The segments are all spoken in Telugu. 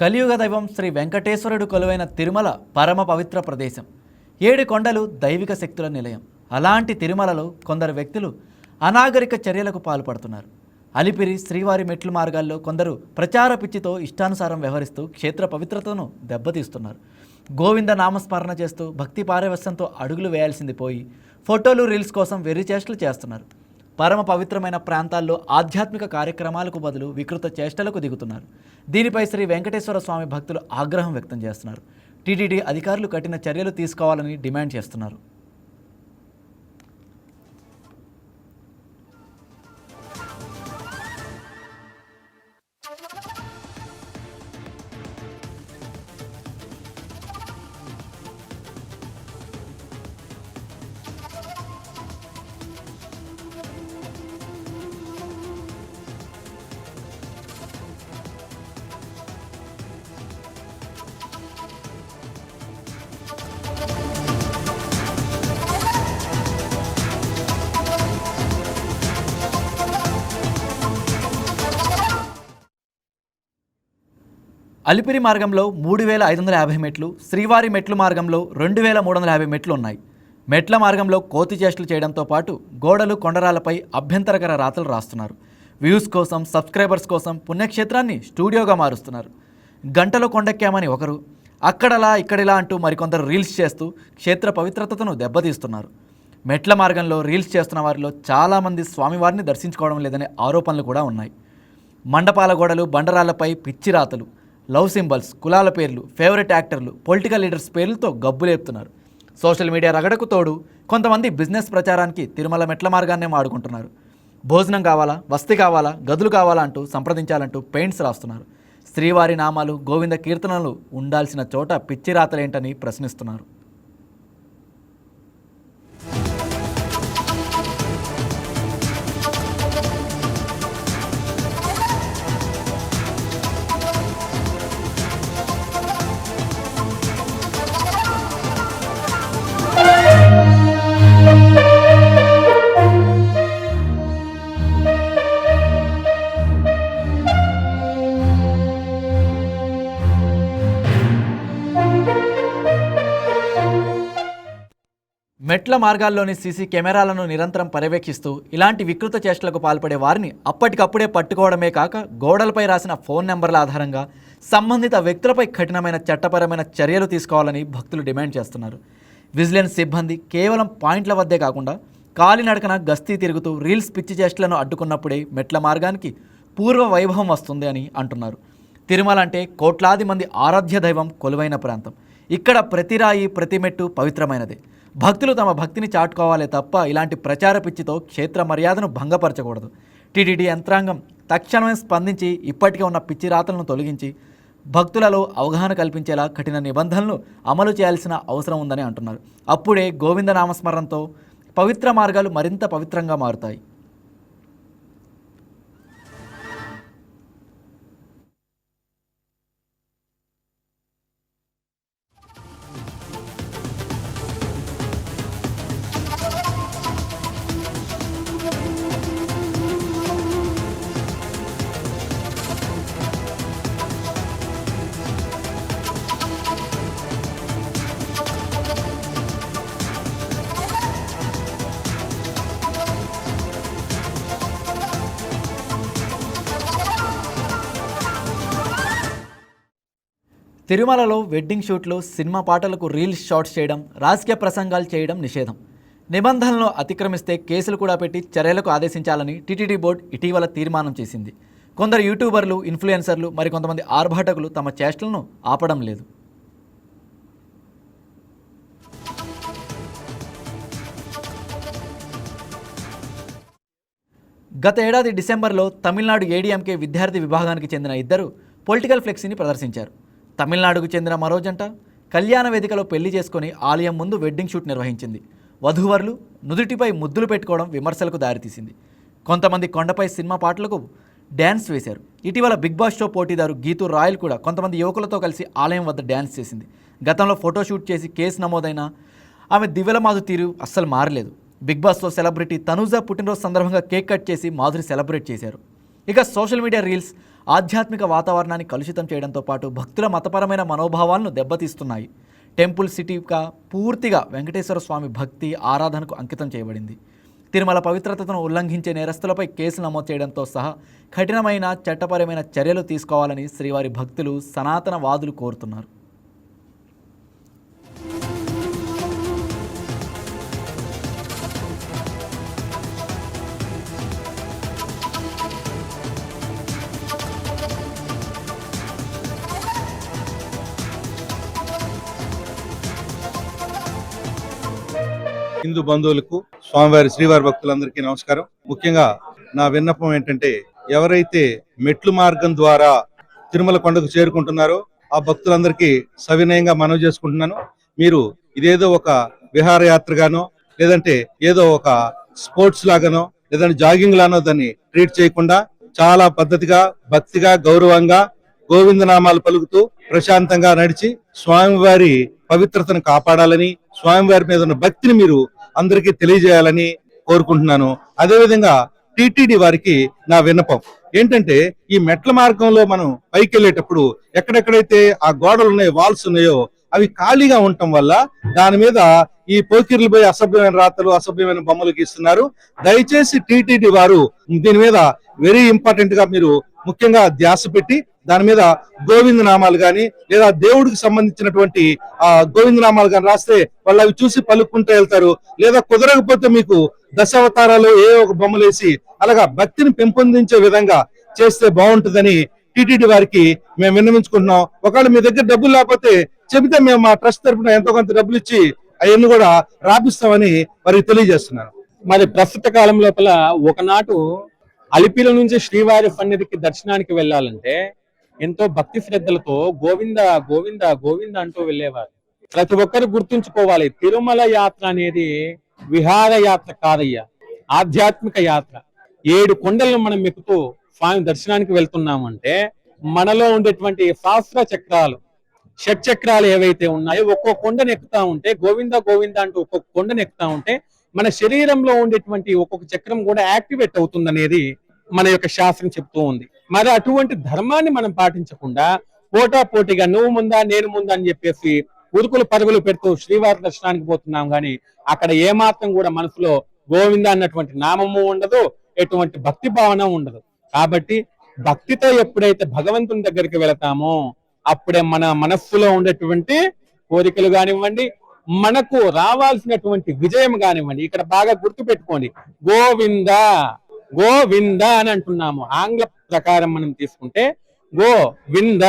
కలియుగ దైవం శ్రీ వెంకటేశ్వరుడు కొలువైన తిరుమల పరమ పవిత్ర ప్రదేశం. 7 కొండలు దైవిక శక్తుల నిలయం. అలాంటి తిరుమలలో కొందరు వ్యక్తులు అనాగరిక చర్యలకు పాల్పడుతున్నారు. అలిపిరి శ్రీవారి మెట్లు మార్గాల్లో కొందరు ప్రచార పిచ్చితో ఇష్టానుసారం వ్యవహరిస్తూ క్షేత్ర పవిత్రతను దెబ్బతీస్తున్నారు. గోవింద నామస్మరణ చేస్తూ భక్తి పారవశ్యంతో అడుగులు వేయాల్సింది పోయి ఫోటోలు రీల్స్ కోసం వెర్రిచేష్టలు చేస్తున్నారు. పరమ పవిత్రమైన ప్రాంతాల్లో ఆధ్యాత్మిక కార్యక్రమాలకు బదులు వికృత చేష్టలకు దిగుతున్నారు. దీనిపై శ్రీ వెంకటేశ్వర స్వామి భక్తులు ఆగ్రహం వ్యక్తం చేస్తున్నారు. టీటీడీ అధికారులు కఠిన చర్యలు తీసుకోవాలని డిమాండ్ చేస్తున్నారు. అలిపిరి మార్గంలో 3550 మెట్లు, శ్రీవారి మెట్లు మార్గంలో 2350 మెట్లు ఉన్నాయి. మెట్ల మార్గంలో కోతి చేష్టలు చేయడంతో పాటు గోడలు కొండరాలపై అభ్యంతరకర రాతలు రాస్తున్నారు. వ్యూస్ కోసం, సబ్స్క్రైబర్స్ కోసం పుణ్యక్షేత్రాన్ని స్టూడియోగా మారుస్తున్నారు. గంటలో కొండెక్కామని ఒకరు, అక్కడలా ఇక్కడిలా అంటూ మరికొందరు రీల్స్ చేస్తూ క్షేత్ర పవిత్రతను దెబ్బతీస్తున్నారు. మెట్ల మార్గంలో రీల్స్ చేస్తున్న వారిలో చాలామంది స్వామివారిని దర్శించుకోవడం లేదనే ఆరోపణలు కూడా ఉన్నాయి. మండపాల గోడలు, బండరాళ్లపై పిచ్చి రాతలు, లవ్ సింబల్స్, కులాల పేర్లు, ఫేవరెట్ యాక్టర్లు, పొలిటికల్ లీడర్స్ పేర్లతో గబ్బులేపుతున్నారు. సోషల్ మీడియా రగడకు తోడు కొంతమంది బిజినెస్ ప్రచారానికి తిరుమల మెట్ల మార్గాన్నే వాడుకుంటున్నారు. భోజనం కావాలా, వసతి కావాలా, గదులు కావాలా అంటూ సంప్రదించాలంటూ పెయింట్స్ రాస్తున్నారు. శ్రీవారి నామాలు, గోవింద కీర్తనలు ఉండాల్సిన చోట పిచ్చి రాతలేంటని ప్రశ్నిస్తున్నారు. మెట్ల మార్గాల్లోని సీసీ కెమెరాలను నిరంతరం పర్యవేక్షిస్తూ ఇలాంటి వికృత చేష్టలకు పాల్పడే వారిని అప్పటికప్పుడే పట్టుకోవడమే కాక గోడలపై రాసిన ఫోన్ నెంబర్ల ఆధారంగా సంబంధిత వ్యక్తులపై కఠినమైన చట్టపరమైన చర్యలు తీసుకోవాలని భక్తులు డిమాండ్ చేస్తున్నారు. విజిలెన్స్ సిబ్బంది కేవలం పాయింట్ల వద్దే కాకుండా కాలినడకన గస్తీ తిరుగుతూ రీల్స్ పిచ్చి చేష్టలను అడ్డుకున్నప్పుడే మెట్ల మార్గానికి పూర్వ వైభవం వస్తుంది అని అంటున్నారు. తిరుమల అంటే కోట్లాది మంది ఆరాధ్య దైవం కొలువైన ప్రాంతం. ఇక్కడ ప్రతి రాయి, ప్రతి మెట్టు పవిత్రమైనదే. భక్తులు తమ భక్తిని చాటుకోవాలే తప్ప ఇలాంటి ప్రచార పిచ్చితో క్షేత్ర మర్యాదను భంగపరచకూడదు. టీటీడీ యంత్రాంగం తక్షణమే స్పందించి ఇప్పటికే ఉన్న పిచ్చి రాతలను తొలగించి భక్తులలో అవగాహన కల్పించేలా కఠిన నిబంధనలు అమలు చేయాల్సిన అవసరం ఉందని అంటున్నారు. అప్పుడే గోవింద నామస్మరణతో పవిత్ర మార్గాలు మరింత పవిత్రంగా మారుతాయి. తిరుమలలో వెడ్డింగ్ షూట్లు, సినిమా పాటలకు రీల్స్ షాట్స్ చేయడం, రాజకీయ ప్రసంగాలు చేయడం నిషేధం. నిబంధనలను అతిక్రమిస్తే కేసులు కూడా పెట్టి చర్యలకు ఆదేశించాలని టీటీడీ బోర్డు ఇటీవల తీర్మానం చేసింది. కొందరు యూట్యూబర్లు, ఇన్ఫ్లుయెన్సర్లు, మరికొంతమంది ఆర్భాటకులు తమ చేష్టలను ఆపడం లేదు. గత ఏడాది డిసెంబర్లో తమిళనాడు ఏడీఎంకే విద్యార్థి విభాగానికి చెందిన ఇద్దరు పొలిటికల్ ఫ్లెక్సీని ప్రదర్శించారు. తమిళనాడుకు చెందిన మరో జంట కళ్యాణ వేదికలో పెళ్లి చేసుకుని ఆలయం ముందు వెడ్డింగ్ షూట్ నిర్వహించింది. వధూవరులు నుదుటిపై ముద్దులు పెట్టుకోవడం విమర్శలకు దారితీసింది. కొంతమంది కొండపై సినిమా పాటలకు డ్యాన్స్ వేశారు. ఇటీవల బిగ్ బాస్ షో పోటీదారు గీతూ రాయల్ కూడా కొంతమంది యువకులతో కలిసి ఆలయం వద్ద డ్యాన్స్ చేసింది. గతంలో ఫోటోషూట్ చేసి కేసు నమోదైన ఆమె దివ్యలమాధు తీరు అస్సలు మారలేదు. బిగ్ బాస్లో సెలబ్రిటీ తనూజ పుట్టినరోజు సందర్భంగా కేక్ కట్ చేసి మాధురి సెలబ్రేట్ చేశారు. ఇక సోషల్ మీడియా రీల్స్ ఆధ్యాత్మిక వాతావరణాన్ని కలుషితం చేయడంతో పాటు భక్తుల మతపరమైన మనోభావాలను దెబ్బతీస్తున్నాయి. టెంపుల్ సిటీగా పూర్తిగా వెంకటేశ్వర స్వామి భక్తి ఆరాధనకు అంకితం చేయబడింది. తిరుమల పవిత్రతను ఉల్లంఘించే నేరస్తులపై కేసులు నమోదు చేయడంతో సహా కఠినమైన చట్టపరమైన చర్యలు తీసుకోవాలని శ్రీవారి భక్తులు సనాతన వాదులు కోరుతున్నారు. హిందూ బంధువులకు, స్వామివారి శ్రీవారి భక్తులందరికీ నమస్కారం. ముఖ్యంగా నా విన్నపం ఏంటంటే, ఎవరైతే మెట్లు మార్గం ద్వారా తిరుమల కొండకు చేరుకుంటున్నారో ఆ భక్తులందరికీ సవినయంగా మనవి చేసుకుంటున్నాను. మీరు ఇదేదో ఒక విహారయాత్రగానో లేదంటే ఏదో ఒక స్పోర్ట్స్ లాగానో లేదంటే జాగింగ్ లానో దాన్ని ట్రీట్ చేయకుండా చాలా పద్ధతిగా, భక్తిగా, గౌరవంగా గోవిందనామాలు పలుకుతూ ప్రశాంతంగా నడిచి స్వామివారి పవిత్రతను కాపాడాలని, స్వామివారి మీద ఉన్న భక్తిని మీరు అందరికీ తెలియజేయాలని కోరుకుంటున్నాను. అదేవిధంగా టిటిడి వారికి నా విన్నపం ఏంటంటే, ఈ మెట్ల మార్గంలో మనం పైకి వెళ్ళేటప్పుడు ఎక్కడెక్కడైతే ఆ గోడలు ఉన్నాయో, వాల్స్ ఉన్నాయో అవి ఖాళీగా ఉండటం వల్ల దాని మీద ఈ పోకిర్లు పోయి అసభ్యమైన రాతలు, అసభ్యమైన బొమ్మలు గీస్తున్నారు. దయచేసి టిటిడి వారు దీని మీద వెరీ ఇంపార్టెంట్ గా మీరు ముఖ్యంగా ధ్యాస పెట్టి దాని మీద గోవింద నామాలు గాని లేదా దేవుడికి సంబంధించినటువంటి గోవింద నామాలు గాని రాస్తే వాళ్ళు అవి చూసి పలుక్కుంటూ వెళ్తారు. లేదా కుదరకపోతే మీకు దశావతారాలు ఏ ఒక బొమ్మలు వేసి అలాగా భక్తిని పెంపొందించే విధంగా చేస్తే బాగుంటుందని టిటిడి వారికి మేము విన్నవించుకుంటున్నాం. ఒకవేళ మీ దగ్గర డబ్బులు లేకపోతే చెబితే మేము మా ట్రస్ట్ తరఫున ఎంతో కొంత డబ్బులు ఇచ్చి అవన్నీ కూడా రాపిస్తామని వారికి తెలియజేస్తున్నాను. మరి ప్రస్తుత కాలం లోపల ఒకనాటు అలిపిల నుంచి శ్రీవారి సన్నిధికి దర్శనానికి వెళ్ళాలంటే ఎంతో భక్తి శ్రద్ధలతో గోవింద గోవింద గోవింద అంటూ వెళ్ళేవారు. ప్రతి ఒక్కరు గుర్తుంచుకోవాలి, తిరుమల యాత్ర అనేది విహార యాత్ర కాదయ్యా, ఆధ్యాత్మిక యాత్ర. 7 కొండలను మనం ఎక్కుతూ స్వామి దర్శనానికి వెళ్తున్నామంటే మనలో ఉండేటువంటి శాస్త్ర చక్రాలు, షట్చక్రాలు ఏవైతే ఉన్నాయో ఒక్కొక్క కొండను ఎక్కుతా ఉంటే గోవింద గోవింద అంటూ ఒక్కొక్క కొండను ఎక్కుతా ఉంటే మన శరీరంలో ఉండేటువంటి ఒక్కొక్క చక్రం కూడా యాక్టివేట్ అవుతుంది అనేది మన యొక్క శాస్త్రం చెప్తూ ఉంది. మరి అటువంటి ధర్మాన్ని మనం పాటించకుండా పోటాపోటీగా నువ్వు ముందా నేను ముందా అని చెప్పేసి ఉరుకులు పరుగులు పెడుతూ శ్రీవారి దర్శనానికి పోతున్నాం కానీ అక్కడ ఏమాత్రం కూడా మనసులో గోవింద అన్నటువంటి నామము ఉండదు, ఎటువంటి భక్తి భావన ఉండదు. కాబట్టి భక్తితో ఎప్పుడైతే భగవంతుని దగ్గరికి వెళతామో అప్పుడే మన మనస్సులో ఉండేటువంటి కోరికలు కానివ్వండి, మనకు రావాల్సినటువంటి విజయం కానివ్వండి. ఇక్కడ బాగా గుర్తు పెట్టుకోండి, గోవింద గోవింద అని అంటున్నాము. ఆంగ్ల ప్రకారం మనం తీసుకుంటే గోవింద,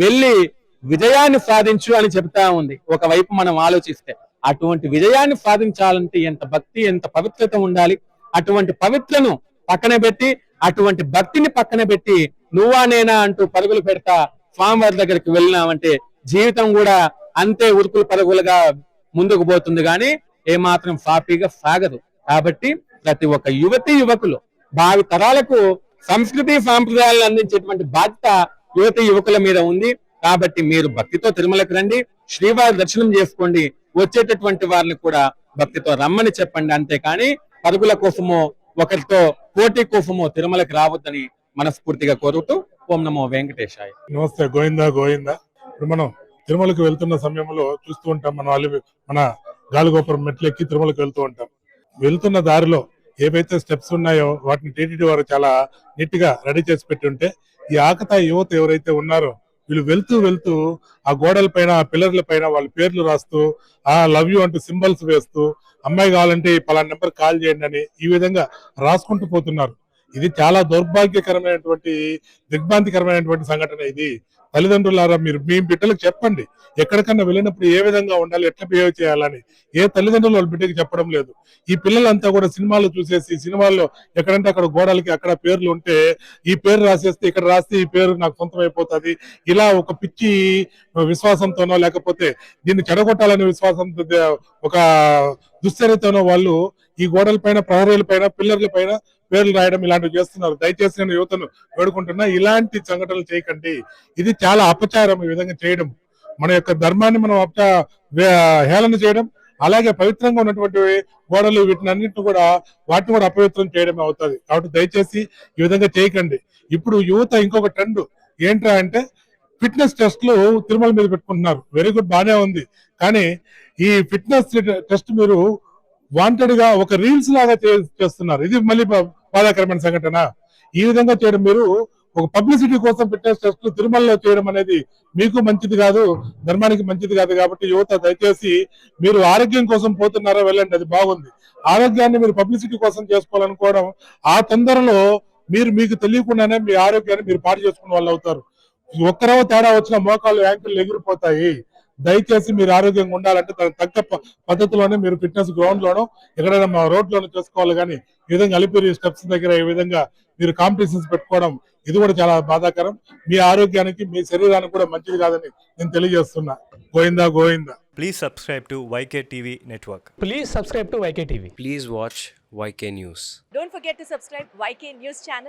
వెళ్ళి విజయాన్ని సాధించు అని చెప్తా ఉంది. ఒకవైపు మనం ఆలోచిస్తే అటువంటి విజయాన్ని సాధించాలంటే ఎంత భక్తి, ఎంత పవిత్రత ఉండాలి. అటువంటి పవిత్రను పక్కన పెట్టి, అటువంటి భక్తిని పక్కన పెట్టి నువ్వా నేనా అంటూ పరుగులు పెడతా స్వామివారి దగ్గరికి వెళ్ళినామంటే జీవితం కూడా అంతే ఉరుకులు పరుగులుగా ముందుకు పోతుంది కానీ ఏమాత్రం సాఫీగా సాగదు. కాబట్టి ప్రతి ఒక్క యువతి యువకులు భావి తరాలకు సంస్కృతి సాంప్రదాయాలను అందించేటువంటి బాధ్యత యువతి యువకుల మీద ఉంది. కాబట్టి మీరు భక్తితో తిరుమలకు రండి, శ్రీవారి దర్శనం చేసుకోండి, వచ్చేటటువంటి వారిని కూడా భక్తితో రమ్మని చెప్పండి. అంతేకాని పరుగుల కోసమో ఒకరితో పోటీ కోసమో తిరుమలకు రావద్దని మనస్ఫూర్తిగా కోరుతూ ఓం నమో వెంకటేశాయ. నమస్తే. గోవిందా గోవిందా. ఇప్పుడు మనం తిరుమలకు వెళ్తున్న సమయంలో చూస్తూ ఉంటాం, మన గాలిగోపురం మెట్లెక్కి తిరుమలకు వెళ్తూ ఉంటాం. వెళ్తున్న దారిలో ఏవైతే స్టెప్స్ ఉన్నాయో వాటిని టీటీడీ వారు చాలా నీట్ గా రెడీ చేసి పెట్టి ఉంటే ఈ ఆకతాయి యువత ఎవరైతే ఉన్నారో వీళ్ళు వెళ్తూ వెళ్తూ ఆ గోడల పైన, ఆ పిల్లర్ల పైన వాళ్ళ పేర్లు రాస్తూ, ఆ లవ్ యూ అంటూ సింబల్స్ వేస్తూ, అమ్మాయి కావాలంటే పలానా నెంబర్ కాల్ చేయండి అని ఈ విధంగా రాసుకుంటూ పోతున్నారు. ఇది చాలా దౌర్భాగ్యకరమైనటువంటి, దిగ్భ్రాంతికరమైనటువంటి సంఘటన. ఇది తల్లిదండ్రులారా మీరు మీ బిడ్డలకు చెప్పండి, ఎక్కడికన్నా వెళ్ళినప్పుడు ఏ విధంగా ఉండాలి, ఎట్లా బిహేవ్ చేయాలని. ఏ తల్లిదండ్రులు వాళ్ళ బిడ్డకి చెప్పడం లేదు. ఈ పిల్లలంతా కూడా సినిమాలు చూసేసి, సినిమాల్లో ఎక్కడంటే అక్కడ గోడలకి అక్కడ పేర్లు ఉంటే ఈ పేరు రాసేస్తే ఇక్కడ రాస్తే ఈ పేరు నాకు సొంతం అయిపోతుంది, ఇలా ఒక పిచ్చి విశ్వాసంతోనో లేకపోతే దీన్ని చెడగొట్టాలనే విశ్వాసంతో, ఒక దుశ్చర్యతోనో వాళ్ళు ఈ గోడల పైన, ప్రహరీల పైన, పిల్లర్ల పైన పేర్లు రాయడం ఇలాంటివి చేస్తున్నారు. దయచేసి నేను యువతను వేడుకుంటున్నా, ఇలాంటి సంఘటనలు చేయకండి. ఇది చాలా అపచారం. ఈ విధంగా చేయడం మన యొక్క ధర్మాన్ని మనం హేళన చేయడం, అలాగే పవిత్రంగా ఉన్నటువంటి గోడలు వీటిని అన్నింటిని కూడా వాటిని కూడా అపవిత్రం చేయడమే అవుతుంది. కాబట్టి దయచేసి ఈ విధంగా చేయకండి. ఇప్పుడు యువత ఇంకొక ట్రెండ్ ఏంట్రా అంటే ఫిట్నెస్ టెస్ట్లు తిరుమల మీద పెట్టుకుంటున్నారు. వెరీ గుడ్, బానే ఉంది. కానీ ఈ ఫిట్నెస్ టెస్ట్ మీరు వాంటెడ్ గా ఒక రీల్స్ లాగా చేస్తున్నారు. ఇది మళ్ళీ బాధాకరమైన సంఘటన. ఈ విధంగా చేయడం, మీరు ఒక పబ్లిసిటీ కోసం ఫిట్నెస్ టెస్ట్ తిరుమలలో చేయడం అనేది మీకు మంచిది కాదు, ధర్మానికి మంచిది కాదు. కాబట్టి యువత దయచేసి మీరు ఆరోగ్యం కోసం పోతున్నారో వెళ్ళండి, అది బాగుంది. ఆరోగ్యాన్ని మీరు పబ్లిసిటీ కోసం చేసుకోవాలనుకోవడం, ఆ తొందరలో మీరు మీకు తెలియకుండానే మీ ఆరోగ్యాన్ని మీరు పాడు చేసుకున్న వాళ్ళు అవుతారు. ఒక్కరవ తేడా వచ్చిన మోకాళ్ళు యాంకిల్ ఎగిరిపోతాయి. దయచేసి మీరు ఆరోగ్యంగా ఉండాలంటే దానికి తగ్గ పద్ధతిలోనే మీరు ఫిట్నెస్ గ్రౌండ్ లోనో ఎక్కడైనా రోడ్ లోనో చేసుకోవాలి. కానీ ఈ విధంగా అలిపిరి స్టెప్స్ దగ్గర ఈ విధంగా మీరు కాంపిటీషన్స్ పెట్టుకోవడం, ఇది కూడా చాలా బాధాకరం. మీ ఆరోగ్యానికి మీ శరీరానికి కూడా మంచిది కాదని నేను తెలియజేస్తున్నా. Govinda Govinda. Please subscribe to YK TV Network. Please subscribe to YK TV. Please watch YK News. Don't forget to subscribe YK News channel.